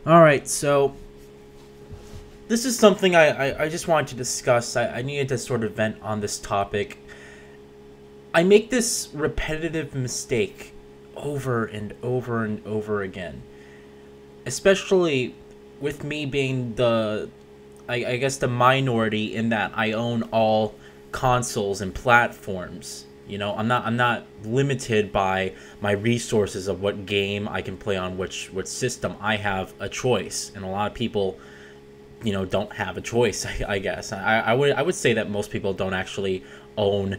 Alright, so this is something I just wanted to discuss. I needed to sort of vent on this topic. I make this repetitive mistake over and over and over again. Especially with me being I guess the minority in that I own all consoles and platforms. You know, I'm not limited by my resources of what game I can play on which system. I have a choice, and a lot of people, don't have a choice. I guess I would say that most people don't actually own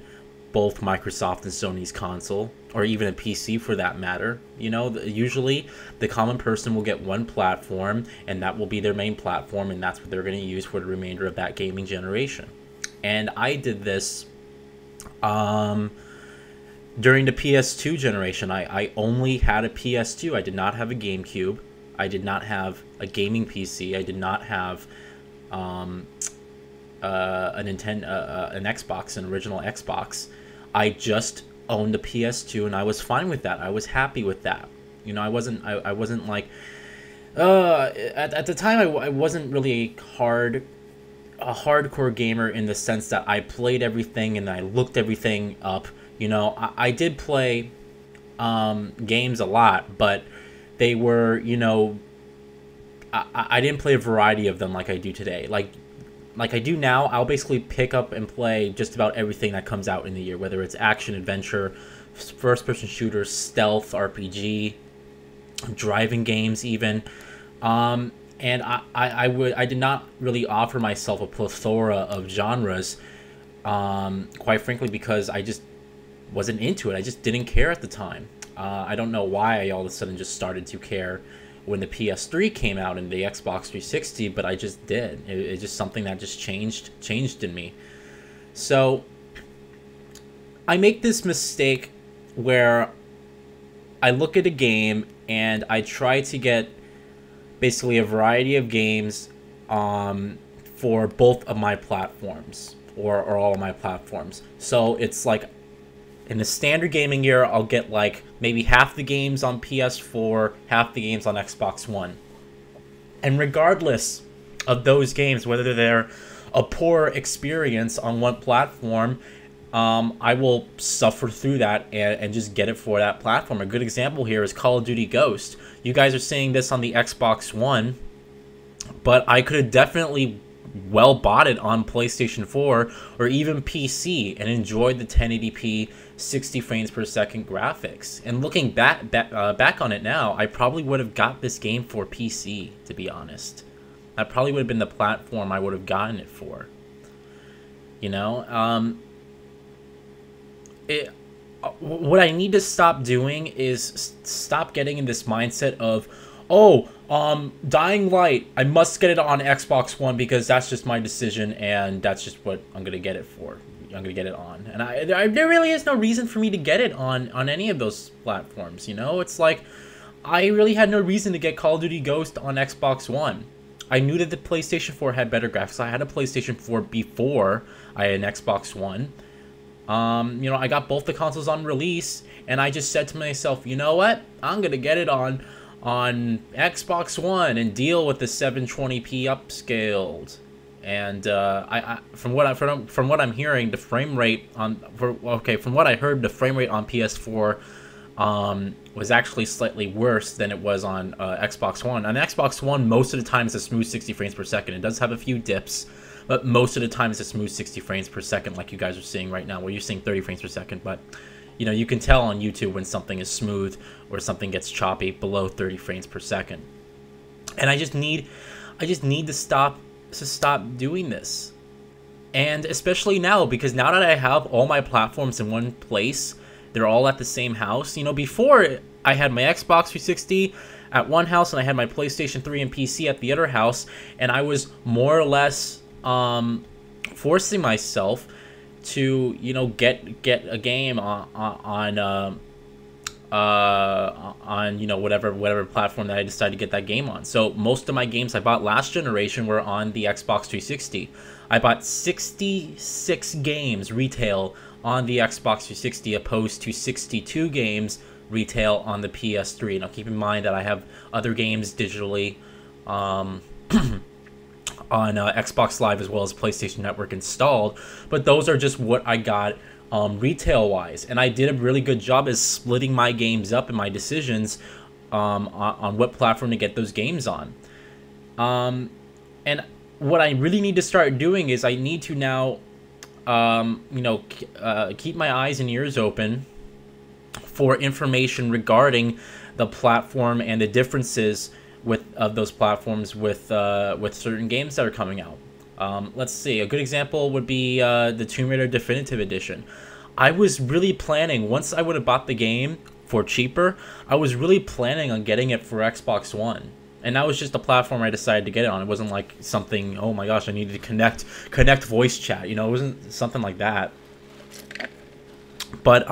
both Microsoft and Sony's console, or even a PC for that matter. Usually the common person will get one platform, and that will be their main platform, and that's what they're going to use for the remainder of that gaming generation. And I did this during the PS2 generation. I only had a PS2. I did not have a GameCube. I did not have a gaming PC. I did not have an Xbox, an original Xbox. I just owned the PS2, and I was fine with that. I was happy with that. I wasn't like at the time I wasn't really a hardcore gamer in the sense that I played everything and I looked everything up. I did play games a lot, but they were, I didn't play a variety of them like I do today. Like I do now, I'll basically pick up and play just about everything that comes out in the year, whether it's action, adventure, first-person shooters, stealth, RPG, driving games even. And I did not really offer myself a plethora of genres, quite frankly, because I just wasn't into it. I just didn't care at the time. I don't know why I all of a sudden just started to care when the PS3 came out and the Xbox 360, but I just did. It's just something that just changed in me. So I make this mistake where I look at a game and I try to get basically a variety of games for both of my platforms, or all of my platforms. So it's like in a standard gaming year, I'll get like maybe half the games on PS4, half the games on Xbox One. And regardless of those games, whether they're a poor experience on one platform, I will suffer through that and just get it for that platform. A good example here is Call of Duty Ghost. You guys are seeing this on the Xbox One, but I could have definitely well bought it on PlayStation 4 or even PC and enjoyed the 1080p 60 frames per second graphics. And looking back on it now, I probably would have got this game for PC, to be honest. That probably would have been the platform I would have gotten it for. What I need to stop doing is stop getting in this mindset of, Dying Light, I must get it on Xbox One because that's just my decision and that's just what I'm going to get it for. I'm going to get it on. And there really is no reason for me to get it on any of those platforms, It's like, I really had no reason to get Call of Duty Ghost on Xbox One. I knew that the PlayStation 4 had better graphics. I had a PlayStation 4 before I had an Xbox One. I got both the consoles on release, and I just said to myself, you know what? I'm going to get it on Xbox One and deal with the 720p upscaled. And from what I'm hearing, the frame rate from what I heard, the frame rate on PS4 was actually slightly worse than it was on Xbox One. On Xbox One, most of the time it's a smooth 60 frames per second. It does have a few dips, but most of the time it's a smooth 60 frames per second, like you guys are seeing right now, where you're seeing 30 frames per second. But you can tell on YouTube when something is smooth or something gets choppy below 30 frames per second. And I just need to stop doing this. And especially now, because now that I have all my platforms in one place, they're all at the same house. Before I had my Xbox 360 at one house and I had my PlayStation 3 and PC at the other house, and I was more or less forcing myself to get a game on whatever platform that I decided to get that game on. So most of my games I bought last generation were on the Xbox 360. I bought 66 games retail on the Xbox 360 opposed to 62 games retail on the PS3. Now keep in mind that I have other games digitally um, on Xbox Live as well as PlayStation Network installed, but those are just what I got retail wise, and I did a really good job as splitting my games up and my decisions on what platform to get those games on. And what I really need to start doing is I need to now keep my eyes and ears open for information regarding the platform and the differences of those platforms with certain games that are coming out. Let's see. A good example would be the Tomb Raider Definitive Edition. I was really planning, once I would have bought the game for cheaper, I was really planning on getting it for Xbox One. And that was just the platform I decided to get it on. It wasn't like something, oh my gosh, I needed to connect voice chat. You know, it wasn't something like that. But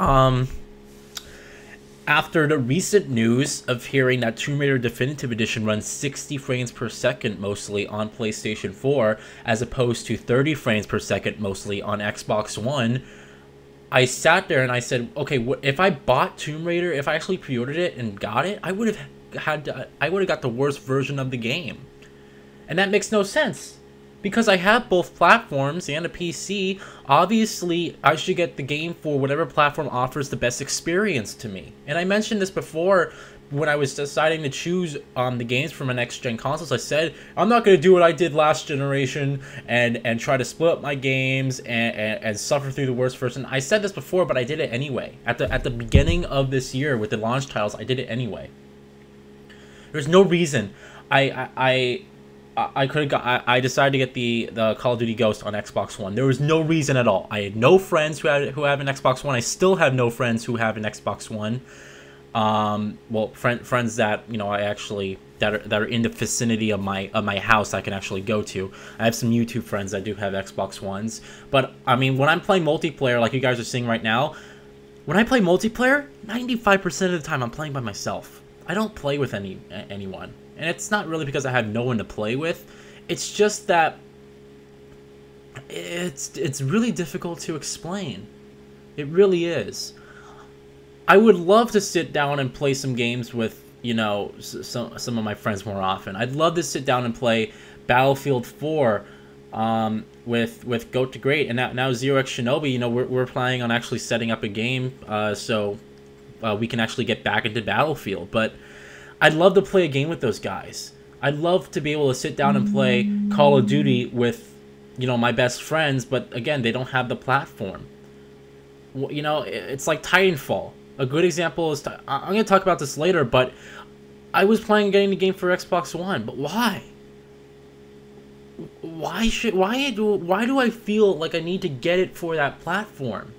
after the recent news of hearing that Tomb Raider Definitive Edition runs 60 frames per second mostly on PlayStation 4, as opposed to 30 frames per second mostly on Xbox One, I sat there and I said, okay, if I bought Tomb Raider, if I actually pre-ordered it and got it, I would have got the worst version of the game. And that makes no sense. Because I have both platforms and a PC, obviously I should get the game for whatever platform offers the best experience to me. And I mentioned this before when I was deciding to choose the games for my next-gen consoles. I said, I'm not going to do what I did last generation and try to split up my games and suffer through the worst version. I said this before, but I did it anyway. At the beginning of this year with the launch titles, I did it anyway. There's no reason I decided to get the Call of Duty Ghost on Xbox One. There was no reason at all. I had no friends who have an Xbox One. I still have no friends who have an Xbox One. Well, friends that I actually that are in the vicinity of my house I can actually go to. I have some YouTube friends that do have Xbox Ones. But I mean, when I'm playing multiplayer, like you guys are seeing right now, when I play multiplayer, 95% of the time I'm playing by myself. I don't play with anyone. And it's not really because I have no one to play with. It's just that it's really difficult to explain. It really is. I would love to sit down and play some games with, some of my friends more often. I'd love to sit down and play Battlefield 4 with Goat to Great. And now Zero X Shinobi, we're planning on actually setting up a game so we can actually get back into Battlefield. But I'd love to play a game with those guys. I'd love to be able to sit down and play Call of Duty with, my best friends, but again, they don't have the platform. It's like Titanfall. A good example is, I'm going to talk about this later, but I was planning on getting the game for Xbox One, but why? Why do I feel like I need to get it for that platform?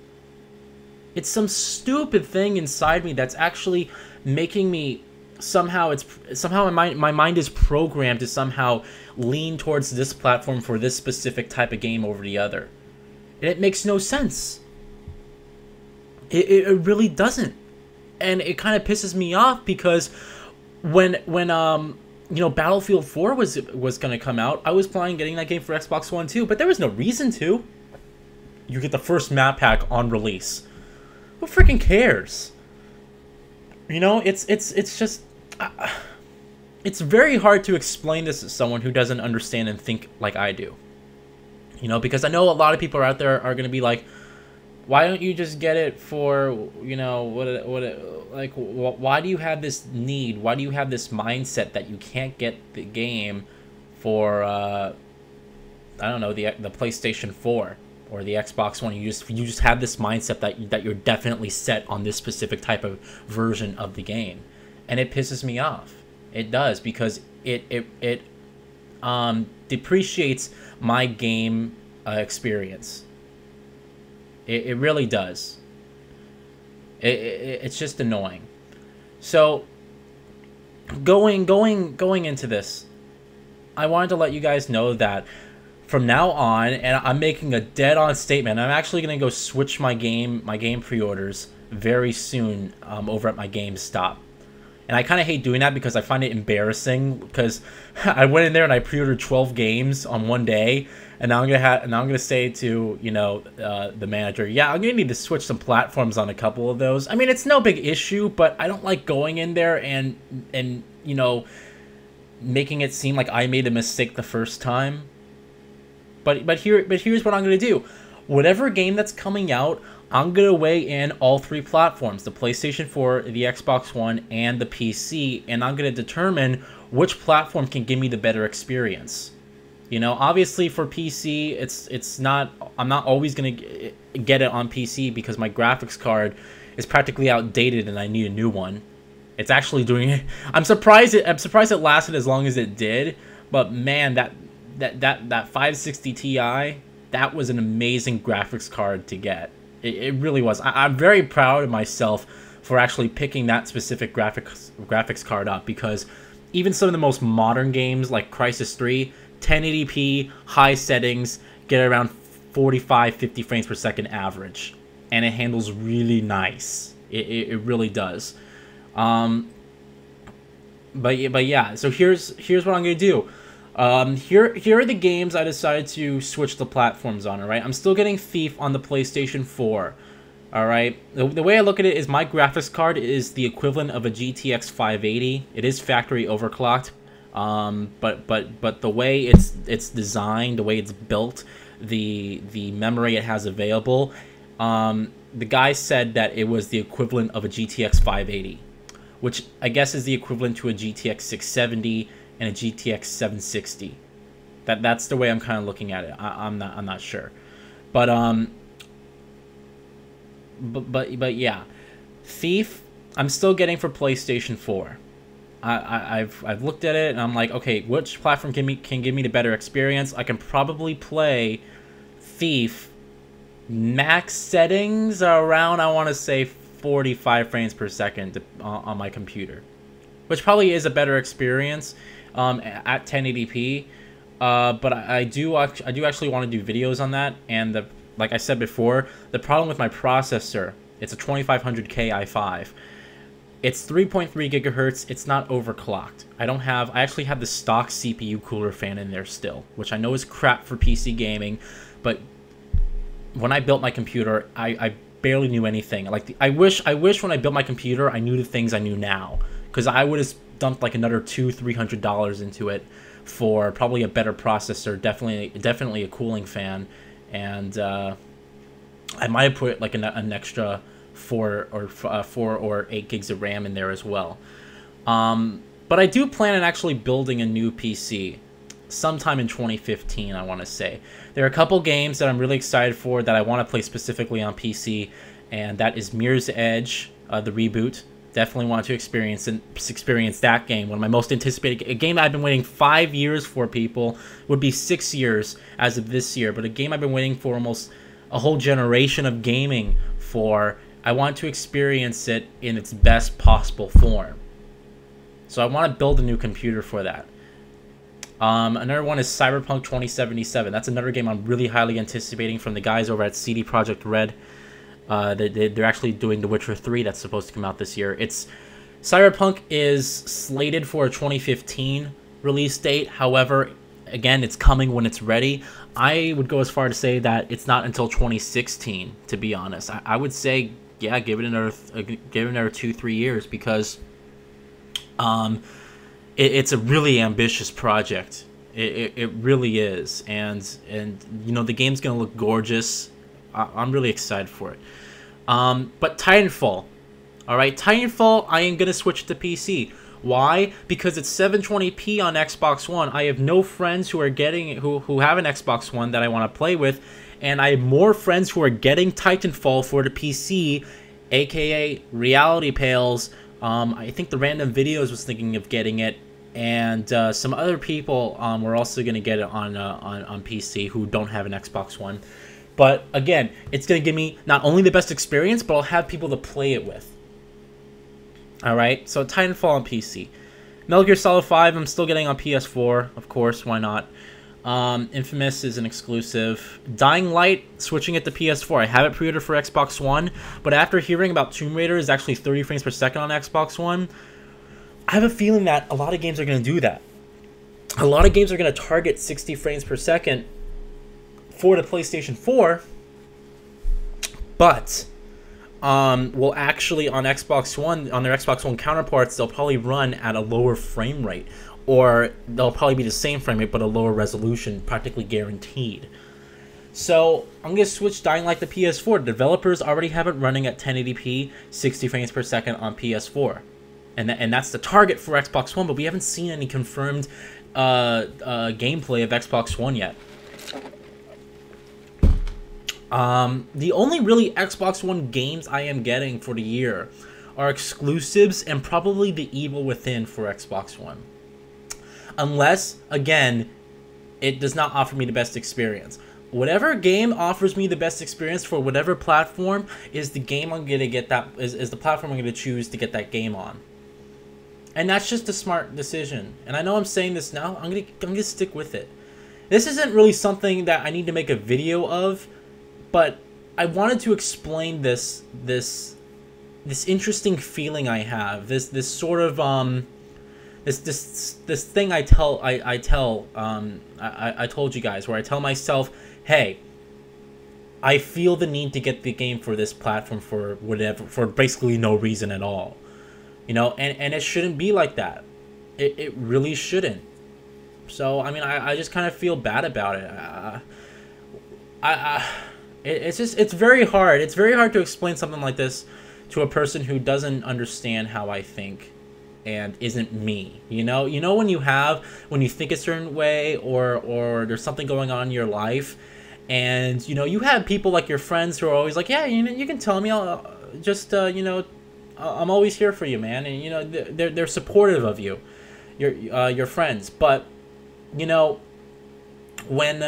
It's some stupid thing inside me that's actually making me somehow my mind is programmed to somehow lean towards this platform for this specific type of game over the other. And it makes no sense. It really doesn't. And it kind of pisses me off because when Battlefield 4 was going to come out, I was planning on getting that game for Xbox One too, but there was no reason to. You get the first map pack on release. Who freaking cares? It's just it's very hard to explain this to someone who doesn't understand and think like I do. Because I know a lot of people out there are going to be like, why don't you just get it for, why do you have this need? Why do you have this mindset that you can't get the game for, I don't know, the PlayStation 4 or the Xbox One? You just have this mindset that you're definitely set on this specific type of version of the game. And it pisses me off. It does, because it depreciates my game experience. It really does. It's just annoying. So going into this, I wanted to let you guys know that from now on, and I'm making a dead-on statement, I'm actually going to go switch my game pre-orders very soon over at my GameStop. And I kind of hate doing that because I find it embarrassing, because I went in there and I pre-ordered 12 games on one day, and now I'm gonna say to the manager, yeah, I'm gonna need to switch some platforms on a couple of those. I mean, it's no big issue, but I don't like going in there and making it seem like I made a mistake the first time. But here's what I'm gonna do. Whatever game that's coming out, I'm gonna weigh in all three platforms: the PlayStation 4, the Xbox One, and the PC, and I'm gonna determine which platform can give me the better experience. You know, obviously for PC, I'm not always gonna get it on PC because my graphics card is practically outdated and I need a new one. It's actually doing it. I'm surprised it lasted as long as it did, but man, that 560 Ti, that was an amazing graphics card to get. It really was. I'm very proud of myself for actually picking that specific graphics card up, because even some of the most modern games like Crysis 3, 1080p, high settings, get around 45-50 frames per second average, and it handles really nice. It really does. But yeah, so here's what I'm gonna do. Here are the games I decided to switch the platforms on. All right, I'm still getting Thief on the PlayStation 4. All right, the way I look at it is my graphics card is the equivalent of a GTX 580. It is factory overclocked, but the way it's designed, the way it's built, the memory it has available, the guy said that it was the equivalent of a GTX 580, which I guess is the equivalent to a GTX 670 and a GTX 760. That's the way I'm kind of looking at it. I'm not sure, but yeah, Thief I'm still getting for PlayStation 4. I've looked at it and I'm like, okay, which platform can give me the better experience? I can probably play Thief max settings around, I want to say 45 frames per second on my computer, which probably is a better experience at 1080p. But I do actually want to do videos on that, and like I said before, the problem with my processor, it's a 2500K i5. It's 3.3 gigahertz. It's not overclocked. I actually have the stock CPU cooler fan in there still, which I know is crap for PC gaming, but when I built my computer, I barely knew anything. Like, I wish when I built my computer, I knew the things I knew now, because I would have dumped like another $200-300 into it for probably a better processor, definitely a cooling fan, and I might have put like an extra 4 or 8 gigs of RAM in there as well. But I do plan on actually building a new PC sometime in 2015, I want to say. There are a couple games that I'm really excited for that I want to play specifically on PC, and that is Mirror's Edge, the reboot. Definitely want to experience that game. One of my most anticipated, a game I've been waiting 5 years for, people. Would be 6 years as of this year, but a game I've been waiting for almost a whole generation of gaming for. I want to experience it in its best possible form. So I want to build a new computer for that. Another one is Cyberpunk 2077. That's another game I'm really highly anticipating from the guys over at CD Projekt Red. They're actually doing The Witcher 3 that's supposed to come out this year. Cyberpunk is slated for a 2015 release date. However, again, it's coming when it's ready. I would go as far to say that it's not until 2016, to be honest. I would say, yeah, give it another 2-3 years, because it's a really ambitious project. It really is, and you know, the game's gonna look gorgeous. I'm really excited for it. But Titanfall, all right, Titanfall, I am gonna switch to PC. Why? Because it's 720p on Xbox One. I have no friends who are getting who have an Xbox One that I want to play with, and I have more friends who are getting Titanfall for the PC, aka Reality Pales. I think the Random Videos was thinking of getting it, and some other people were also going to get it on PC who don't have an Xbox One. But again, it's going to give me not only the best experience, but I'll have people to play it with. Alright, so Titanfall on PC. Metal Gear Solid 5, I'm still getting on PS4, of course, why not? Infamous is an exclusive. Dying Light, switching it to PS4. I have it pre-ordered for Xbox One, but after hearing about Tomb Raider is actually 30 frames per second on Xbox One, I have a feeling that a lot of games are going to do that. A lot of games are going to target 60 frames per second for the PlayStation 4, but will actually on Xbox One, on their Xbox One counterparts, they'll probably run at a lower frame rate. or they'll probably be the same frame rate but a lower resolution, practically guaranteed. So I'm gonna switch Dying Light to PS4. Developers already have it running at 1080p, 60 frames per second on PS4, and that's the target for Xbox One. But we haven't seen any confirmed gameplay of Xbox One yet. The only really Xbox One games I am getting for the year are exclusives and probably The Evil Within for Xbox One. Unless, again, it does not offer me the best experience. Whatever game offers me the best experience for whatever platform is the game I'm gonna get, that is the platform I'm gonna choose to get that game on. And that's just a smart decision. And I know I'm saying this now, I'm gonna stick with it. This isn't really something that I need to make a video of, but I wanted to explain this interesting feeling I have. This sort of this thing I told you guys, where I tell myself, hey, I feel the need to get the game for this platform for whatever, for basically no reason at all. You know, and it shouldn't be like that. It really shouldn't. So, I mean, I just kind of feel bad about it. It's very hard. It's very hard to explain something like this to a person who doesn't understand how I think and isn't me. You know when you think a certain way, or there's something going on in your life, and you have people like your friends who are always like, yeah, you can tell me, I'll just I'm always here for you, man, and they're supportive of you, your friends. But when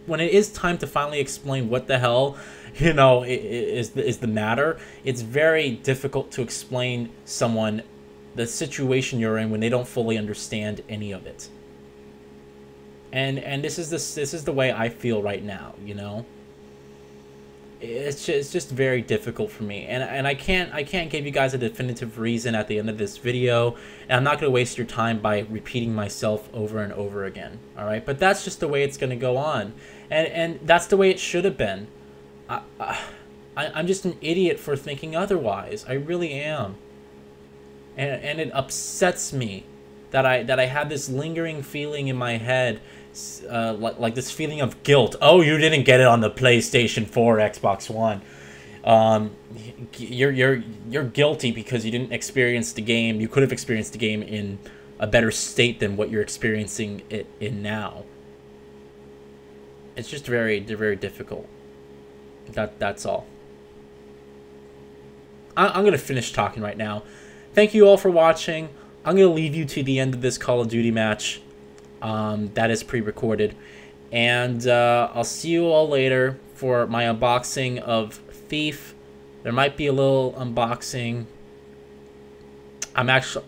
when it is time to finally explain what the hell is the matter, it's very difficult to explain someone the situation you're in when they don't fully understand any of it. And this is the way I feel right now. It's just very difficult for me, and I can't give you guys a definitive reason at the end of this video, and I'm not going to waste your time by repeating myself over and over again. All right, but that's just the way it's going to go on, and that's the way it should have been. I'm just an idiot for thinking otherwise. I really am, and it upsets me that I had this lingering feeling in my head. Like this feeling of guilt. Oh, you didn't get it on the PlayStation 4, Xbox One. You're guilty because you didn't experience the game. You could have experienced the game in a better state than what you're experiencing it in now. It's just very difficult. That's all. I'm gonna finish talking right now. Thank you all for watching. I'm gonna leave you to the end of this Call of Duty match. That is pre-recorded, and I'll see you all later for my unboxing of Thief. There might be a little unboxing. I'm actually,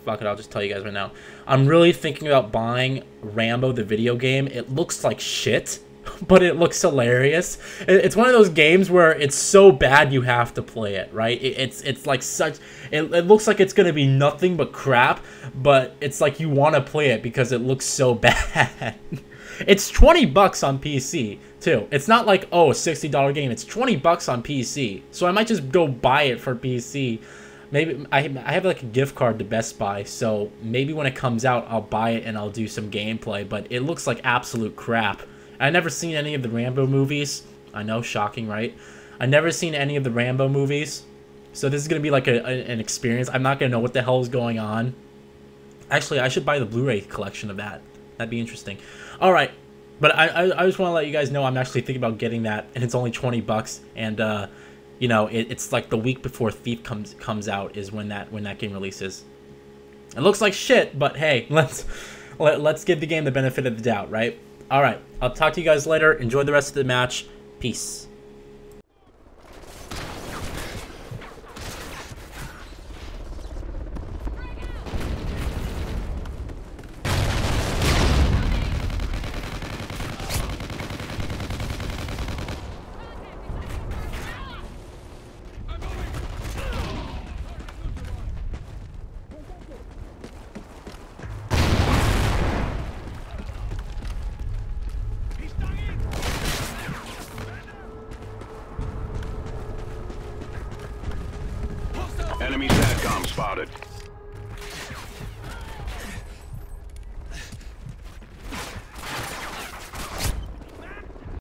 fuck it, I'll just tell you guys right now. I'm really thinking about buying Rambo the video game. It looks like shit, but it looks hilarious. It's one of those games where it's so bad you have to play it, right? It's like such... It looks like it's gonna be nothing but crap, but it's like you want to play it because it looks so bad. It's $20 on PC, too. It's not like, oh, a $60 game. It's $20 on PC. So I might just go buy it for PC. Maybe I have like a gift card to Best Buy, so maybe when it comes out, I'll buy it and I'll do some gameplay, but it looks like absolute crap. I've never seen any of the Rambo movies. I know, shocking, right? I've never seen any of the Rambo movies. So this is going to be like an experience. I'm not going to know what the hell is going on. Actually, I should buy the Blu-ray collection of that. That'd be interesting. All right. But I just want to let you guys know I'm actually thinking about getting that. And it's only $20. And, it's like the week before Thief comes out is when that game releases. It looks like shit, but hey, let's give the game the benefit of the doubt, right? All right, I'll talk to you guys later. Enjoy the rest of the match. Peace. Enemy SATCOM spotted.